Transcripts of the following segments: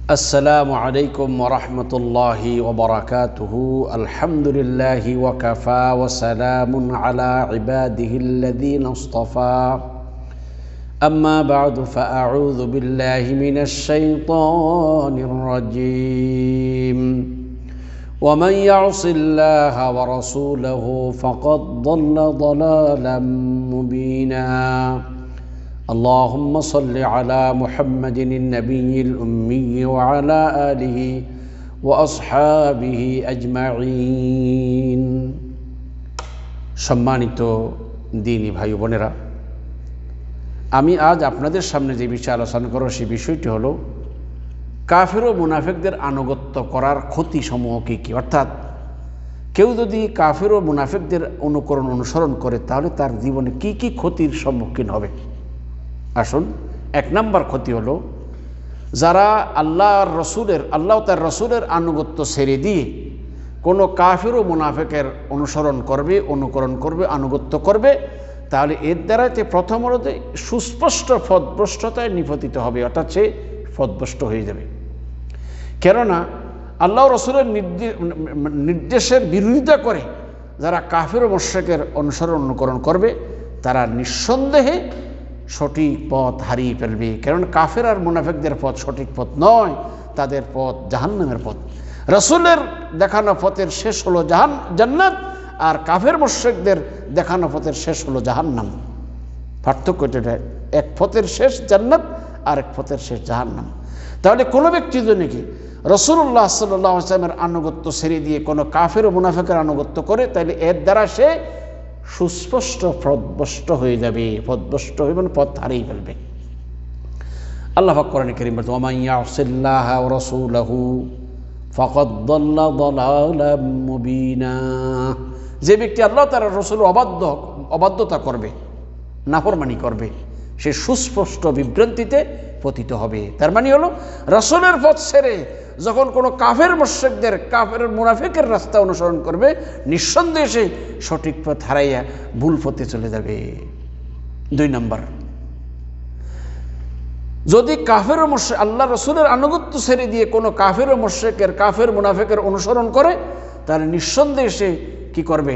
السلام عليكم ورحمة الله وبركاته الحمد لله وكفى وسلام على عباده الذين اصطفى أما بعد فأعوذ بالله من الشيطان الرجيم ومن يعص الله ورسوله فقد ضل ضلالا مبينا اللهم صل على محمد النبي الأمي وعلى آله وأصحابه أجمعين সম্মানিত দ্বীনী ভাই বোনেরা, আমি আজ আপনাদের সামনে যে বিষয়ে আলোচনা করব সেই বিষয়টি হলো কাফের ও মুনাফিকদের আনুগত্য করার ক্ষতিসমূহ কী কী। অর্থাৎ কেউ যদি কাফের ও মুনাফিকদের অনুসরণ করে তাহলে তার জীবনে কি কি ক্ষতির সম্মুখীন হবে। আসুন, এক নম্বর ক্ষতি হলো যারা আল্লাহ তার রসুলের আনুগত্য ছেড়ে দিয়ে কোনো কাফের ও মুনাফিকের অনুকরণ করবে, আনুগত্য করবে, তাহলে এর দ্বারাতে প্রথম হতে সুস্পষ্ট পথভ্রষ্টতায় নিপতিত হবে, অর্থাৎ সে পথভ্রষ্ট হয়ে যাবে। কেননা আল্লাহ রসুলের নির্দেশের বিরোধিতা করে যারা কাফের ও মুশরিকের অনুকরণ করবে তারা নিঃসন্দেহে সঠিক পথ হারিয়ে ফেলবে। কারণ কাফের আর মুনাফিকদের পথ সঠিক পথ নয়, তাদের পথ জাহান্নামের পথ। রসুলের দেখানো পথের শেষ হলো জান্নাত, আর কাফের মুশরিকদের দেখানো পথের শেষ হলো জাহান্নাম। পার্থক্য এটা, এক পথের শেষ জান্নাত আর এক পথের শেষ জাহান্নাম। তাহলে কোনো ব্যক্তি যদি কি রাসূলুল্লাহ সাল্লাল্লাহু আলাইহি ওয়াসাল্লামের আনুগত্য ছেড়ে দিয়ে কোনো কাফের ও মুনাফিকের আনুগত্য করে, তাহলে এর দ্বারা সে সুস্পষ্ট পথভ্রষ্ট হয়ে যাবে, পথভ্রষ্ট হয়ে মানে পথ হারিয়ে ফেলবে। আল্লাহ পাক কোরআনে কারীম বলেন, ওয়া মান ইয়াসিল্লাহা ওয়া রাসূলাহু ফাকাদ দাল্লা দালালাম মুবিনা। যে ব্যক্তি আল্লাহ তার রাসূলের অবাধ্যতা করবে, নাফরমানি করবে, সে সুস্পষ্ট বিভ্রান্তিতে পতিত হবে। তার মানে হলো রাসূলের পথ ছেড়ে যখন কোনো কাফের মুনাফিকের রাস্তা অনুসরণ করবে, নিঃসন্দেহে সে সঠিক পথ হারাইয়া ভুল পথে চলে যাবে। 2 নম্বর, যদি কাফের ও মুশরিক আল্লাহ রসুলের আনুগত্য ছেড়ে দিয়ে কোনো কাফের ও কাফের মুনাফিকের অনুসরণ করে, তাহলে নিঃসন্দেহে সে কি করবে,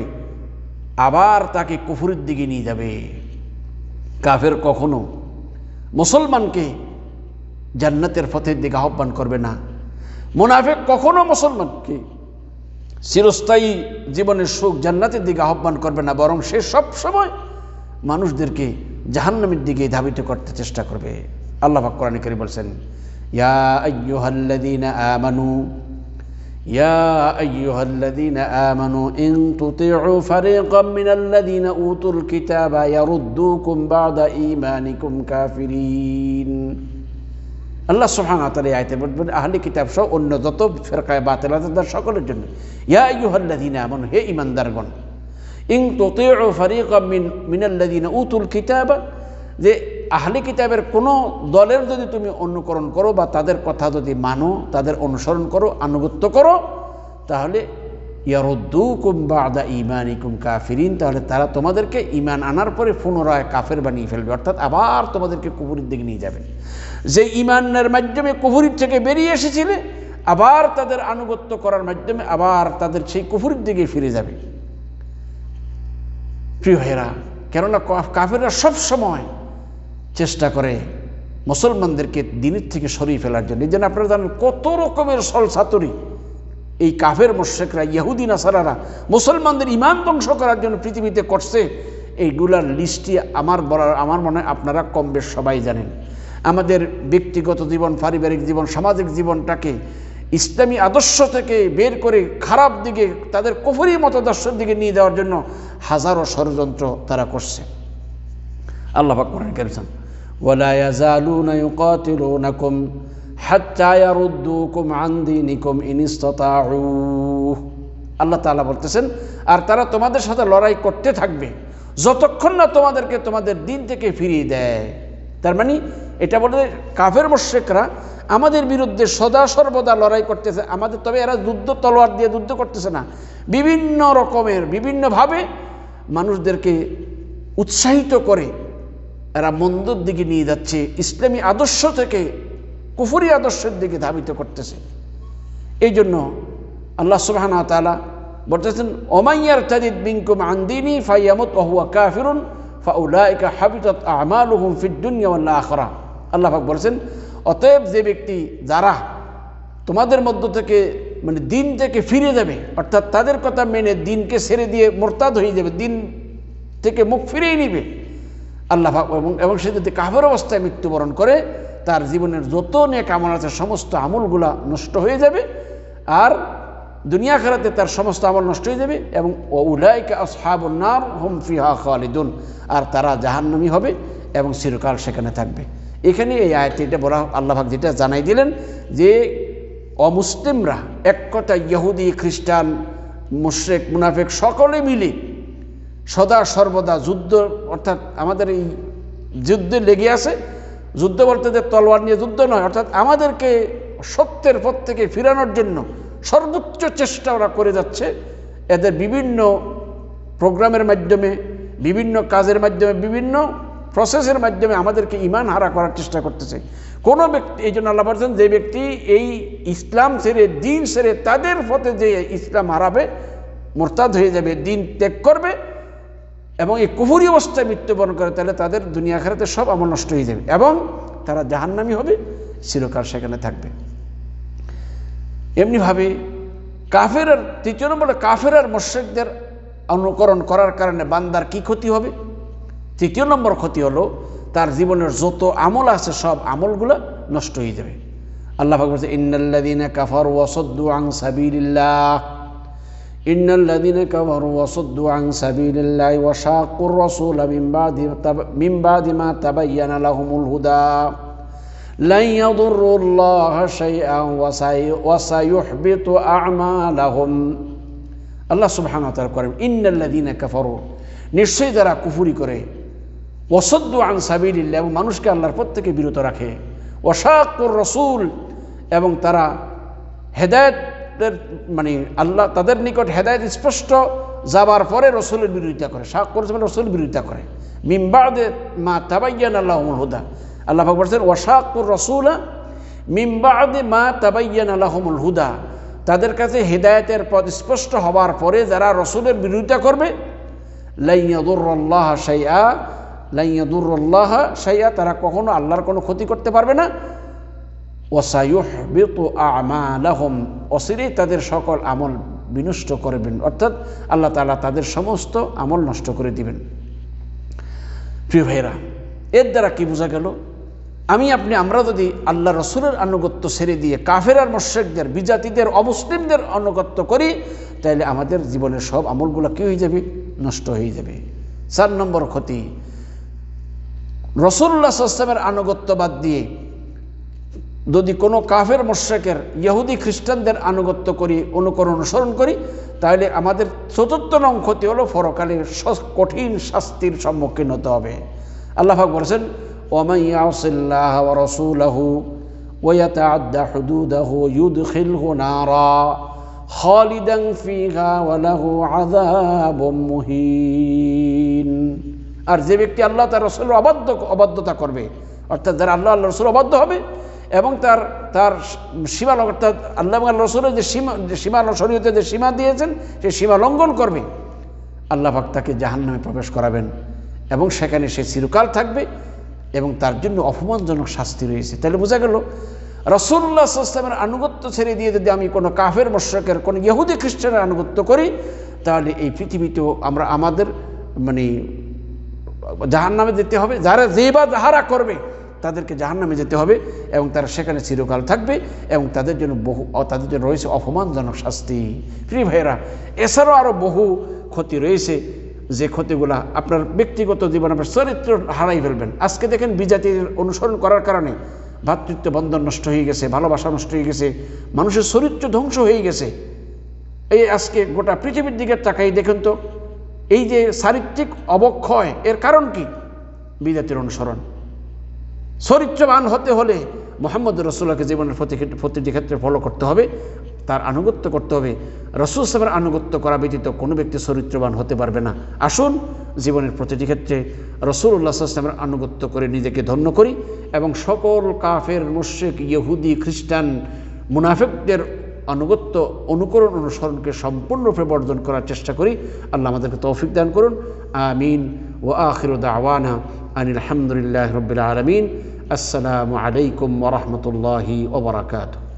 আবার তাকে কুফরের দিকে নিয়ে যাবে। কাফের কখনো মুসলমানকে জান্নাতের পথের দিকে আহ্বান করবে না, মুনাফিক কখনো মুসলমানকে চিরস্থায়ী জীবনের সুখ জান্নাতের দিকে আহ্বান করবে না, বরং সে সব সময় মানুষদেরকে জাহান্নামের দিকে ধাবিত করতে চেষ্টা করবে। আল্লাহ পাক কোরআনে কারীম বলেন, ইয়া আইয়ুহাল্লাযীনা আমানু ইন তুতিউ ফারিকাম মিনাল্লাযীনা উতুল কিতাবা ইয়ারুদ্দুকুম বা'দা ঈমানিকুম কাফিরিন। আল্লাহ সুবহানাহু ওয়া তাআলা আয়াতে বলেন আহলে কিতাব সহ অন্য যত ফিরকায়ে বাতিল আছে তাদের সকলের জন্য, ইয়া আইয়ুহাল্লাযীনা আমানু, হে ঈমানদারগণ, ইন তুতিউ ফারিকাম মিনাল্লাযীনা উতুল কিতাবা, যে আহলে কিতাবের কোনো দলের যদি তুমি অনুকরণ করো বা তাদের কথা যদি মানো, তাদের অনুসরণ করো, আনুগত্য করো, তাহলে ইয়ারুদ্দুকুম বা'দা ঈমানিকুম কাফিরিন, তাহলে তারা তোমাদেরকে ঈমান আনার পরে পুনরায় কাফের বানিয়ে ফেলবে, অর্থাৎ আবার তোমাদেরকে কুফরের দিকে নিয়ে যাবে। যে ঈমানের মাধ্যমে কুফরের থেকে বেরিয়ে এসেছিলে, আবার তাদের আনুগত্য করার মাধ্যমে আবার তাদের সেই কুফরের দিকে ফিরে যাবে। প্রিয় ভাইরা, কেননা কাফেররা সব সময় চেষ্টা করে মুসলমানদেরকে দ্বীনের থেকে সরিয়ে ফেলার জন্য। এই জন্য আপনারা জানেন কত রকমের ছলচাতুরি এই কাফের মুশরিকরা, ইহুদি নাসারারা মুসলমানদের ঈমান ধ্বংস করার জন্য পৃথিবীতে করছে। এইগুলার লিস্টটি আমার মনে হয় আপনারা কম বেশ সবাই জানেন। আমাদের ব্যক্তিগত জীবন, পারিবারিক জীবন, সামাজিক জীবনটাকে ইসলামী আদর্শ থেকে বের করে খারাপ দিকে, তাদের কুফরি মতাদর্শের দিকে নিয়ে যাওয়ার জন্য হাজারো ষড়যন্ত্র তারা করছে। আল্লাহ পাক কোরআনে কারীম বলেন, ওয়ালা ইয়াজালুনা ইউকাতিলুনাকুম হাত্তা ইয়ারুদ্দুকুম আন দীনিকুম ইন ইসতাতাউ। আল্লাহ তাআলা বলতেছেন, আর তারা তোমাদের সাথে লড়াই করতে থাকবে যতক্ষণ না তোমাদেরকে তোমাদের দিন থেকে ফিরিয়ে দেয়। তার মানে এটা বলে কাফের মুশরিকরা আমাদের বিরুদ্ধে সদা সর্বদা লড়াই করতেছে আমাদের, তবে এরা তলোয়ার দিয়ে যুদ্ধ করতেছে না, বিভিন্ন রকমের বিভিন্নভাবে মানুষদেরকে উৎসাহিত করে এরা মন্দর দিকে নিয়ে যাচ্ছে, ইসলামী আদর্শ থেকে কুফরি আদর্শের দিকে ধাবিত করতেছে। এই জন্য আল্লাহ সুবহানাহু ওয়া তাআলা বলতেছেন, ওমাইয়ার তাদিদ মিনকুম আন দীনি ফায়ামুত ওয়া হুয়া কাফিরুন ফাউলাইকা হাবিতাত আমালুহুম ফিদ দুনিয়া ওয়াল আখিরাহ। আল্লাহ পাক বলেছেন, অতএব যে ব্যক্তি যারা তোমাদের মধ্য থেকে মানে দিন থেকে ফিরে যাবে, অর্থাৎ তাদের কথা মেনে দিনকে ছেড়ে দিয়ে মোরতাদ হয়ে যাবে, দিন থেকে মুখ ফিরেই নিবে, আল্লাহ পাক এবং সে যদি কাফের অবস্থায় মৃত্যুবরণ করে, তার জীবনের যত নেক আমল আছে সমস্ত আমলগুলা নষ্ট হয়ে যাবে, আর দুনিয়া আখিরাতে তার সমস্ত আমল নষ্ট হয়ে যাবে, এবং উলাইকা আসহাবুন নার হুম ফিহা খালিদুন, আর তারা জাহান্নামী হবে এবং চিরকাল সেখানে থাকবে। এখানে এই আয়াতে এটা বলা, আল্লাহ পাক যেটা জানাই দিলেন যে অমুসলিমরা এক কথা ইহুদি খ্রিস্টান মুশরিক মুনাফিক সকলে মিলে সদা সর্বদা যুদ্ধ, অর্থাৎ আমাদের এই যুদ্ধে লেগে আছে। যুদ্ধ বলতে যে তলোয়ার নিয়ে যুদ্ধ নয়, অর্থাৎ আমাদেরকে সত্যের পথ থেকে ফিরানোর জন্য সর্বোচ্চ চেষ্টা ওরা করে যাচ্ছে। এদের বিভিন্ন প্রোগ্রামের মাধ্যমে, বিভিন্ন কাজের মাধ্যমে, বিভিন্ন প্রসেসের মাধ্যমে আমাদেরকে ঈমান হারা করার চেষ্টা করতেছে। কোনো ব্যক্তি, এই জন্য আল্লাহ বলেছেন, যে ব্যক্তি এই ইসলাম ছেড়ে দিন ছেড়ে তাদের পথে যে ইসলাম হারাবে, মোরতাদ হয়ে যাবে, দিন ত্যাগ করবে এবং এই কুফরি অবস্থায় মৃত্যুবরণ করে, তাহলে তাদের দুনিয়া আখিরাতে সব আমল নষ্ট হয়ে যাবে এবং তারা জাহান্নামী হবে, চিরকাল সেখানে থাকবে। এমনিভাবে কাফের, তৃতীয় নম্বরে কাফের আর মুশরিকদের অনুকরণ করার কারণে বান্দার কি ক্ষতি হবে? তৃতীয় নম্বর ক্ষতি হলো তার জীবনের যত আমল আছে সব আমলগুলো নষ্ট হয়ে যাবে। আল্লাহ পাক বলেছে, ইন্নাল্লাযীনা কাফারু ওয়া সাদ্দু আন সাবিলিল্লাহ, ইন্নাল্লাযীনা কাফারু ওয়া সাদ্দু আন সাবিলিল্লাহি ওয়া শাক্কুর রাসূলা মিন বাদি মা তাবায়্যানা লাহুমুল হুদা লান ইয়াদুররুল্লাহা শাইআন ওয়া সায়ুহবিতু আ'মালাহুম। আল্লাহ সুবহানাহু ওয়া তাআলা করেন, ইন্নাল্লাযীনা কাফারু, নিশ্চয়ই যারা কুফরি করে, ওয়াসাদ্দু আন সাবিলিল্লাহ, এবং মানুষকে আল্লাহর পথ থেকে বিরত রাখে, ওয়া শাক্কুর রাসূল, এবং তারা হেদায়েতের মানে আল্লাহ তাদের নিকট হেদায়েত স্পষ্ট যাবার পরে রসুলের বিরোধিতা করে, শাক্কুর মানে রসুলের বিরোধিতা করে, মিন বাদি মা তাবায়্যানা লাহুমুল হুদা। আল্লাহ পাক বলেছেন, ওয়া শাক্কুর রাসূলা মিন বাদি মা তাবায়্যানা লাহুমুল হুদা, তাদের কাছে হেদায়েতের পথ স্পষ্ট হবার পরে যারা রসুলের বিরোধিতা করবে, লান ইয়াদুররুল্লাহা শাইআ, লান ইয়াদুররুল্লাহা শাইআ, তারা কখনো আল্লাহর কোনো ক্ষতি করতে পারবে না, ওয়া সায়ুহবিতু আ'মালাহুম, অচিরেই তাদের সকল আমল বিনষ্ট করবেন, অর্থাৎ আল্লাহ তাআলা তাদের সমস্ত আমল নষ্ট করে দিবেন। প্রিয় ভাইরা, এর দ্বারা কি বোঝা গেল? আমরা যদি আল্লাহ রসুলের আনুগত্য ছেড়ে দিয়ে কাফের আর মুশরিকদের, বিজাতিদের, অমুসলিমদের আনুগত্য করি, তাহলে আমাদের জীবনের সব আমলগুলো কি হয়ে যাবে? নষ্ট হয়ে যাবে। 4 নম্বর ক্ষতি, রাসূলুল্লাহ সাল্লাল্লাহু আলাইহি ওয়াসাল্লামের আনুগত্য বাদ দিয়ে যদি কোনো কাফের মুশরিকের, ইহুদি খ্রিস্টানদের আনুগত্য করি, অনুসরণ করি, তাহলে আমাদের 4র্থ নং ক্ষতি হলো পরকালে কঠিন শাস্তির সম্মুখীন হতে হবে। আল্লাহ পাক বলেছেন, ওয়ামান ইয়াসিল্লাহ ওয়া রাসূলাহু ওয়া ইয়াতাআদ্দা হুদুদাহু ইউদখিলহু নারা খালিদান ফিহা ওয়া লাহু আযাবুম মুহিন। আর যে ব্যক্তি আল্লাহ তার রাসূলের অবাধ্যতা করবে, অর্থাৎ যারা আল্লাহ রাসূল অবাধ্য হবে এবং তার সীমা, অর্থাৎ আল্লাহ এবং আল্লাহ রাসূলের যে সীমা শরীয়তে যে সীমা দিয়েছেন সেই সীমা লঙ্ঘন করবে, আল্লাহ পাক তাকে জাহান্নামে প্রবেশ করাবেন এবং সেখানে সে চিরকাল থাকবে এবং তার জন্য অপমানজনক শাস্তি রয়েছে। তাহলে বোঝা গেল, রাসূলুল্লাহ সাল্লাল্লাহু আলাইহি ওয়াসাল্লামের আনুগত্য ছেড়ে দিয়ে যদি আমি কোনো কাফের মুশরিকের, কোনো ইহুদি খ্রিস্টানের আনুগত্য করি, তাহলে এই পৃথিবীতেও আমাদের মানে জাহান্নামে যেতে হবে। যাহারা করবে তাদেরকে জাহান্নামে যেতে হবে এবং তারা সেখানে চিরকাল থাকবে এবং তাদের জন্য রয়েছে অপমানজনক শাস্তি। প্রিয় ভাইয়েরা, এছাড়াও আরও বহু ক্ষতি রয়েছে, যে ক্ষতিগুলা আপনার ব্যক্তিগত জীবনে আপনার চরিত্র হারাই ফেলবেন। আজকে দেখেন, বিজাতির অনুসরণ করার কারণে ভ্রাতৃত্ব বন্ধন নষ্ট হয়ে গেছে, ভালোবাসা নষ্ট হয়ে গেছে, মানুষের চরিত্র ধ্বংস হয়ে গেছে। এই আজকে গোটা পৃথিবীর দিকে তাকাই দেখেন তো, এই যে চারিত্রিক অবক্ষয়, এর কারণ কি? বিজাতির অনুসরণ। চরিত্রবান হতে হলে মুহাম্মদ রাসূলুল্লাহকে জীবনের প্রতিটি ক্ষেত্রে ফলো করতে হবে, তার আনুগত্য করতে হবে। রাসূল সাল্লাল্লাহু আলাইহি ওয়াসাল্লামের আনুগত্য করা ব্যতীত কোনো ব্যক্তি চরিত্রবান হতে পারবে না। আসুন জীবনের প্রতিটি ক্ষেত্রে রাসূলুল্লাহ সাল্লাল্লাহু আলাইহি ওয়াসাল্লামের আনুগত্য করে নিজেকে ধন্য করি এবং সকল কাফের, মুশরিক, ইহুদি, খ্রিস্টান, মুনাফিকদের আনুগত্য, অনুকরণ, অনুসরণকে সম্পূর্ণরূপে বর্জন করার চেষ্টা করি। আল্লাহ আমাদেরকে তৌফিক দান করুন। আমিন। ওয়া আখিরু দাওয়ানা আনিল হামদুলিল্লাহি রাব্বিল আলামিন। আসসালামু আলাইকুম ওয়া রাহমাতুল্লাহি ওয়া বারাকাতুহু।